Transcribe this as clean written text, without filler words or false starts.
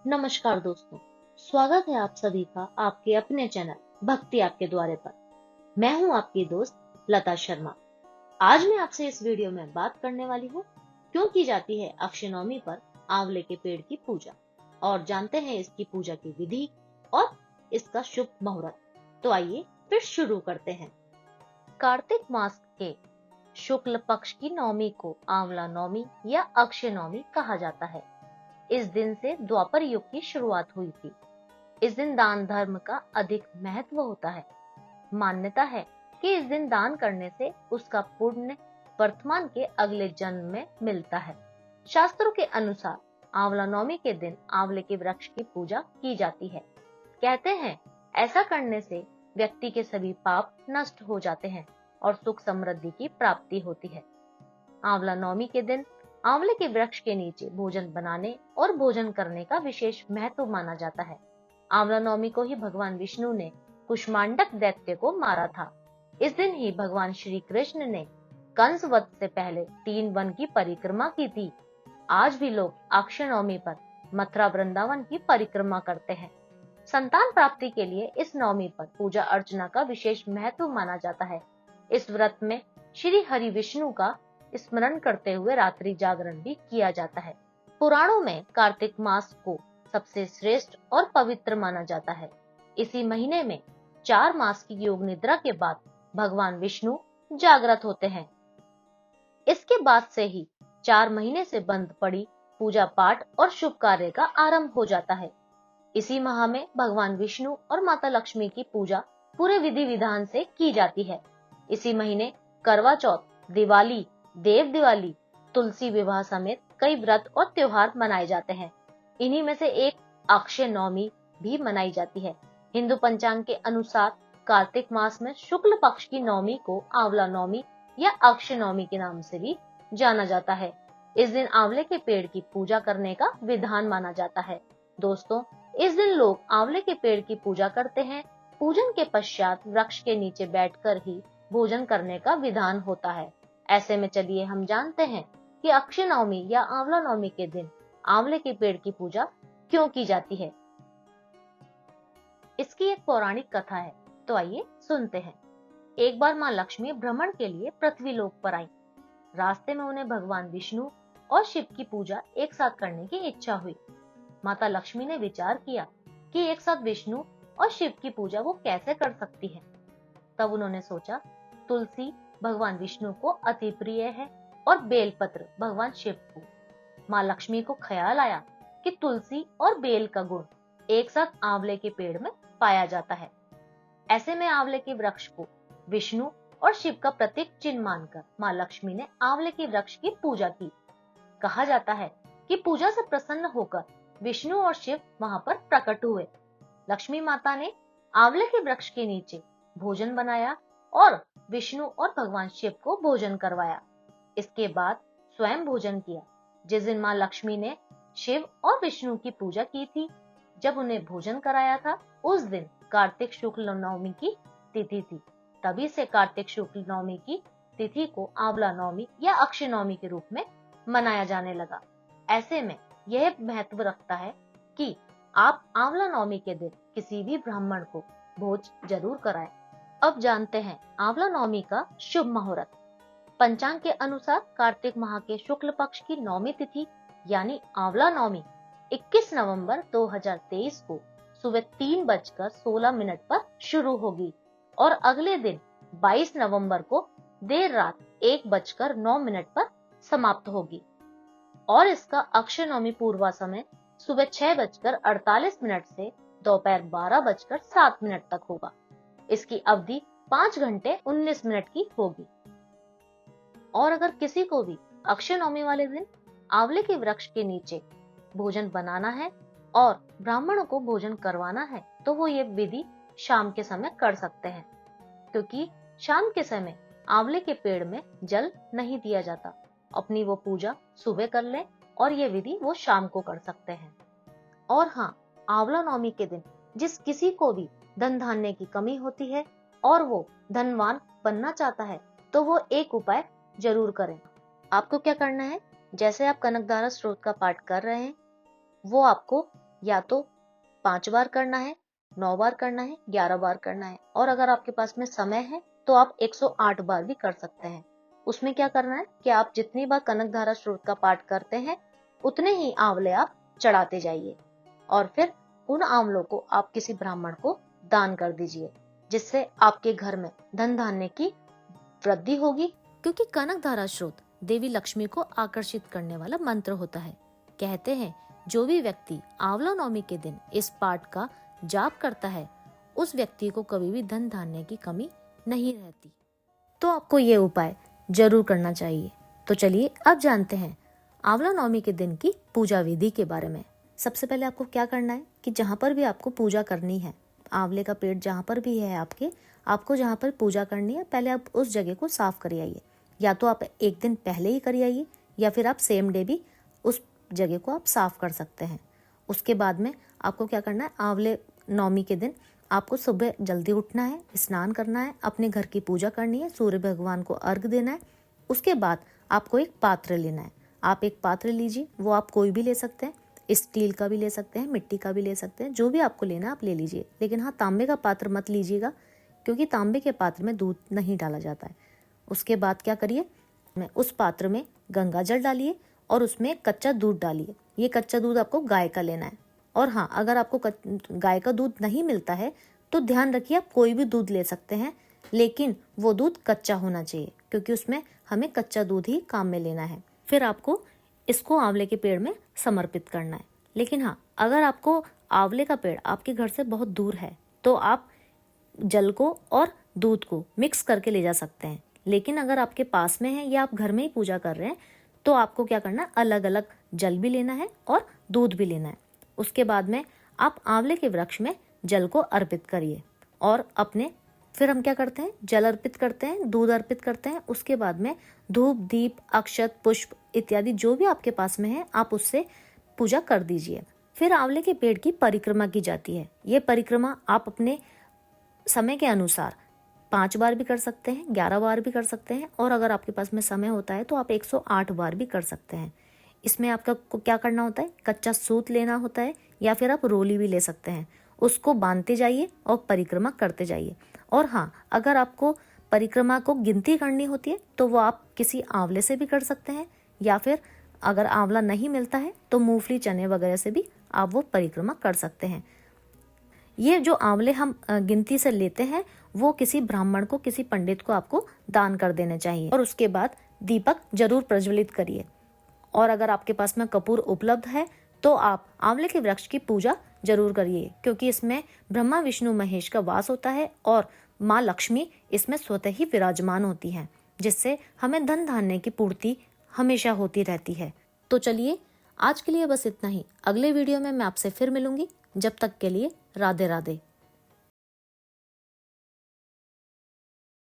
नमस्कार दोस्तों, स्वागत है आप सभी का आपके अपने चैनल भक्ति आपके द्वारे पर। मैं हूं आपकी दोस्त लता शर्मा। आज मैं आपसे इस वीडियो में बात करने वाली हूं क्यों की जाती है अक्षय नवमी पर आंवले के पेड़ की पूजा, और जानते हैं इसकी पूजा की विधि और इसका शुभ मुहूर्त। तो आइए फिर शुरू करते हैं। कार्तिक मास के शुक्ल पक्ष की नवमी को आंवला नवमी या अक्षय नवमी कहा जाता है। इस दिन से द्वापर युग की शुरुआत हुई थी। इस दिन दान धर्म का अधिक महत्व होता है। मान्यता है कि इस दिन दान करने से उसका पुण्य वर्तमान के अगले जन्म में मिलता है। शास्त्रों के अनुसार आंवला नवमी के दिन आंवले के वृक्ष की पूजा की जाती है। कहते हैं ऐसा करने से व्यक्ति के सभी पाप नष्ट हो जाते हैं और सुख समृद्धि की प्राप्ति होती है। आंवला नवमी के दिन आंवले के वृक्ष के नीचे भोजन बनाने और भोजन करने का विशेष महत्व माना जाता है। आंवला नवमी को ही भगवान विष्णु ने कुष्मांडक दैत्य को मारा था। इस दिन ही भगवान श्री कृष्ण ने कंस वध से पहले 3 वन की परिक्रमा की थी। आज भी लोग अक्षय नवमी पर मथुरा वृंदावन की परिक्रमा करते हैं। संतान प्राप्ति के लिए इस नवमी पर पूजा अर्चना का विशेष महत्व माना जाता है। इस व्रत में श्री हरि विष्णु का स्मरण करते हुए रात्रि जागरण भी किया जाता है। पुराणों में कार्तिक मास को सबसे श्रेष्ठ और पवित्र माना जाता है। इसी महीने में 4 मास की योग निद्रा के बाद भगवान विष्णु जागृत होते हैं। इसके बाद से ही 4 महीने से बंद पड़ी पूजा पाठ और शुभ कार्य का आरंभ हो जाता है। इसी माह में भगवान विष्णु और माता लक्ष्मी की पूजा पूरे विधि विधान से की जाती है। इसी महीने करवा चौथ, दिवाली, देव दिवाली, तुलसी विवाह समेत कई व्रत और त्योहार मनाए जाते हैं। इन्हीं में से एक अक्षय नवमी भी मनाई जाती है। हिंदू पंचांग के अनुसार कार्तिक मास में शुक्ल पक्ष की नवमी को आंवला नवमी या अक्षय नवमी के नाम से भी जाना जाता है। इस दिन आंवले के पेड़ की पूजा करने का विधान माना जाता है। दोस्तों, इस दिन लोग आंवले के पेड़ की पूजा करते हैं। पूजन के पश्चात वृक्ष के नीचे बैठकर ही भोजन करने का विधान होता है। ऐसे में चलिए हम जानते हैं कि अक्षय नवमी या आंवला नवमी के दिन आंवले के पेड़ की पूजा क्यों की जाती है। इसकी एक पौराणिक कथा है, तो आइए सुनते हैं। एक बार माँ लक्ष्मी भ्रमण के लिए पृथ्वी लोक पर आई। रास्ते में उन्हें भगवान विष्णु और शिव की पूजा एक साथ करने की इच्छा हुई। माता लक्ष्मी ने विचार किया कि एक साथ विष्णु और शिव की पूजा वो कैसे कर सकती है। तब उन्होंने सोचा, तुलसी भगवान विष्णु को अति प्रिय है और बेलपत्र भगवान शिव को। माँ लक्ष्मी को ख्याल आया कि तुलसी और बेल का गुण एक साथ आंवले के पेड़ में पाया जाता है। ऐसे में आंवले के वृक्ष को विष्णु और शिव का प्रतीक चिन्ह मानकर माँ लक्ष्मी ने आंवले के वृक्ष की पूजा की। कहा जाता है कि पूजा से प्रसन्न होकर विष्णु और शिव वहां पर प्रकट हुए। लक्ष्मी माता ने आंवले के वृक्ष के नीचे भोजन बनाया और विष्णु और भगवान शिव को भोजन करवाया। इसके बाद स्वयं भोजन किया। जिस दिन माँ लक्ष्मी ने शिव और विष्णु की पूजा की थी, जब उन्हें भोजन कराया था, उस दिन कार्तिक शुक्ल नवमी की तिथि थी। तभी से कार्तिक शुक्ल नवमी की तिथि को आंवला नवमी या अक्षय नवमी के रूप में मनाया जाने लगा। ऐसे में यह महत्व रखता है कि आप आंवला नवमी के दिन किसी भी ब्राह्मण को भोज जरूर कराएं। अब जानते हैं आंवला नवमी का शुभ मुहूर्त। पंचांग के अनुसार कार्तिक माह के शुक्ल पक्ष की नवमी तिथि यानी आंवला नवमी 21 नवंबर 2023 को सुबह 3:16 पर शुरू होगी और अगले दिन 22 नवंबर को देर रात 1:09 पर समाप्त होगी। और इसका अक्षय नवमी पूर्वा समय सुबह 6:48 से दोपहर 12:07 तक होगा। इसकी अवधि 5 घंटे 19 मिनट की होगी। और अगर किसी को भी अक्षय नवमी वाले दिन आंवले के वृक्ष के नीचे भोजन बनाना है और ब्राह्मणों को भोजन करवाना है, तो वो ये विधि शाम के समय कर सकते हैं, क्योंकि शाम के समय आंवले के पेड़ में जल नहीं दिया जाता। अपनी वो पूजा सुबह कर लें और ये विधि वो शाम को कर सकते हैं। और हाँ, आंवला नवमी के दिन जिस किसी को भी धन धान्य की कमी होती है और वो धनवान बनना चाहता है, तो वो एक उपाय जरूर करें। आपको क्या करना है, जैसे आप कनकधारा स्त्रोत का पाठ कर रहे हैं, वो आपको या तो 5 बार करना है, 9 बार करना है, 11 बार करना है, और अगर आपके पास में समय है तो आप 108 बार भी कर सकते हैं। उसमें क्या करना है कि आप जितनी बार कनक धारा स्रोत का पाठ करते हैं उतने ही आंवले आप चढ़ाते जाइए, और फिर उन आंवलों को आप किसी ब्राह्मण को दान कर दीजिए, जिससे आपके घर में धन धान्य की वृद्धि होगी। क्योंकि कनक धारा स्रोत देवी लक्ष्मी को आकर्षित करने वाला मंत्र होता है। कहते हैं जो भी व्यक्ति आंवला नवमी के दिन इस पाठ का जाप करता है उस व्यक्ति को कभी भी धन धान्य की कमी नहीं रहती। तो आपको ये उपाय जरूर करना चाहिए। तो चलिए अब जानते हैं आंवला नवमी के दिन की पूजा विधि के बारे में। सबसे पहले आपको क्या करना है कि जहाँ पर भी आपको पूजा करनी है, आंवले का पेड़ जहाँ पर भी है आपको जहाँ पर पूजा करनी है, पहले आप उस जगह को साफ कर आइए। या तो आप एक दिन पहले ही कर आइए या फिर आप सेम डे भी उस जगह को आप साफ कर सकते हैं। उसके बाद में आपको क्या करना है, आंवले नवमी के दिन आपको सुबह जल्दी उठना है, स्नान करना है, अपने घर की पूजा करनी है, सूर्य भगवान को अर्घ देना है। उसके बाद आपको एक पात्र लेना है। आप एक पात्र लीजिए, वो आप कोई भी ले सकते हैं, स्टील का भी ले सकते हैं, मिट्टी का भी ले सकते हैं, जो भी आपको लेना है आप ले लीजिए। लेकिन हाँ, तांबे का पात्र मत लीजिएगा, क्योंकि तांबे के पात्र में दूध नहीं डाला जाता है। उसके बाद क्या करिए, उस पात्र में गंगा जल डालिए और उसमें कच्चा दूध डालिए। ये कच्चा दूध आपको गाय का लेना है। और हाँ, अगर आपको गाय का दूध नहीं मिलता है तो ध्यान रखिए आप कोई भी दूध ले सकते हैं, लेकिन वो दूध कच्चा होना चाहिए, क्योंकि उसमें हमें कच्चा दूध ही काम में लेना है। फिर आपको इसको आंवले के पेड़ में समर्पित करना है। लेकिन हाँ, अगर आपको आंवले का पेड़ आपके घर से बहुत दूर है तो आप जल को और दूध को मिक्स करके ले जा सकते हैं। लेकिन अगर आपके पास में है या आप घर में ही पूजा कर रहे हैं तो आपको क्या करना है, अलग अलग जल भी लेना है और दूध भी लेना है। उसके बाद में आप आंवले के वृक्ष में जल को अर्पित करिए और फिर हम क्या करते हैं, जल अर्पित करते हैं, दूध अर्पित करते हैं। उसके बाद में धूप, दीप, अक्षत, पुष्प इत्यादि जो भी आपके पास में है आप उससे पूजा कर दीजिए। फिर आंवले के पेड़ की परिक्रमा की जाती है। ये परिक्रमा आप अपने समय के अनुसार 5 बार भी कर सकते हैं, 11 बार भी कर सकते हैं, और अगर आपके पास में समय होता है तो आप 108 बार भी कर सकते हैं। इसमें आपका क्या करना होता है, कच्चा सूत लेना होता है या फिर आप रोली भी ले सकते हैं। उसको बांधते जाइए और परिक्रमा करते जाइए। और हाँ, अगर आपको परिक्रमा को गिनती करनी होती है तो वो आप किसी आंवले से भी कर सकते हैं, या फिर अगर आंवला नहीं मिलता है तो मूंगफली, चने वगैरह से भी आप वो परिक्रमा कर सकते हैं। ये जो आंवले हम गिनती से लेते हैं वो किसी ब्राह्मण को, किसी पंडित को आपको दान कर देने चाहिए। और उसके बाद दीपक जरूर प्रज्वलित करिए। और अगर आपके पास में कपूर उपलब्ध है तो आप आंवले के वृक्ष की पूजा जरूर करिए, क्योंकि इसमें ब्रह्मा, विष्णु, महेश का वास होता है और माँ लक्ष्मी इसमें स्वतः ही विराजमान होती हैं, जिससे हमें धन धान्य की पूर्ति हमेशा होती रहती है। तो चलिए आज के लिए बस इतना ही। अगले वीडियो में मैं आपसे फिर मिलूंगी। जब तक के लिए राधे राधे।